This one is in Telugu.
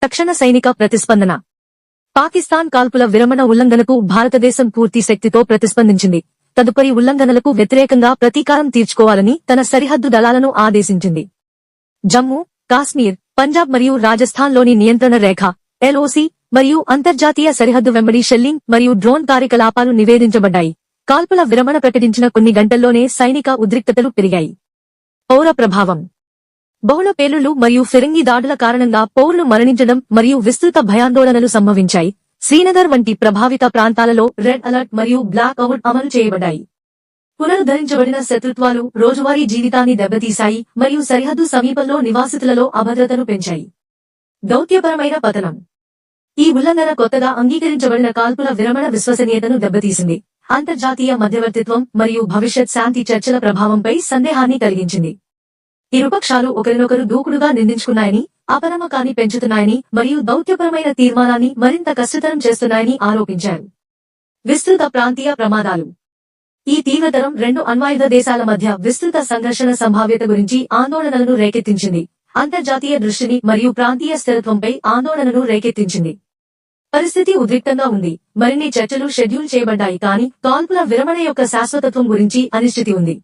తక్షణ సైనిక ప్రతిస్పందన. పాకిస్తాన్ కాల్పుల విరమణ ఉల్లంఘనకు భారతదేశం పూర్తి శక్తితో ప్రతిస్పందించింది. తదుపరి ఉల్లంఘనలకు వ్యతిరేకంగా ప్రతీకారం తీర్చుకోవాలని తన సరిహద్దు దళాలను ఆదేశించింది. జమ్మూ, కాశ్మీర్, పంజాబ్ మరియు రాజస్థాన్లోని నియంత్రణ రేఖ ఎల్ఓసి మరియు అంతర్జాతీయ సరిహద్దు వెంబడి షెల్లింగ్ మరియు డ్రోన్ కార్యకలాపాలు నివేదించబడ్డాయి. కాల్పుల విరమణ ప్రకటించిన కొన్ని గంటల్లోనే సైనిక ఉద్రిక్తతలు పెరిగాయి. పౌర ప్రభావం. బహుళ పేలుళ్లు మరియు ఫిరంగి దాడుల కారణంగా పౌరులు మరణించడం మరియు విస్తృత భయాందోళనలు సంభవించాయి. శ్రీనగర్ వంటి ప్రభావిత ప్రాంతాలలో రెడ్ అలర్ట్ మరియు బ్లాక్ అవుట్ అమలు చేయబడ్డాయి. పునరుద్ధరించబడిన శత్రుత్వాలు రోజువారీ జీవితాన్ని దెబ్బతీశాయి మరియు సరిహద్దు సమీపంలో నివాసితులలో అభద్రతను పెంచాయి. దౌత్యపరమైన పతనం. ఈ ఉల్లంఘన కొత్తగా అంగీకరించబడిన కాల్పుల విరమణ విశ్వసనీయతను దెబ్బతీసింది. అంతర్జాతీయ మధ్యవర్తిత్వం మరియు భవిష్యత్ శాంతి చర్చల ప్రభావంపై సందేహాన్ని కలిగించింది. ఇరుపక్షాలు ఒకరినొకరు దూకుడుగా నిందించుకున్నాయని, అపనమ్మకాన్ని పెంచుతున్నాయని మరియు దౌత్యపరమైన తీర్మానాన్ని మరింత కష్టతరం చేస్తున్నాయని ఆరోపించారు. విస్తృత ప్రాంతీయ ప్రమాదాలు. ఈ తీవ్రతరం రెండు అణ్వాయుధ దేశాల మధ్య విస్తృత సంఘర్షణ సంభావ్యత గురించి ఆందోళనలను రేకెత్తించింది. అంతర్జాతీయ దృష్టిని మరియు ప్రాంతీయ స్థిరత్వంపై ఆందోళనను రేకెత్తించింది. పరిస్థితి ఉద్రిక్తంగా ఉంది. మరిన్ని చర్చలు షెడ్యూల్ చేయబడ్డాయి కానీ కాల్పుల విరమణ యొక్క శాశ్వతత్వం గురించి అనిశ్చితి ఉంది.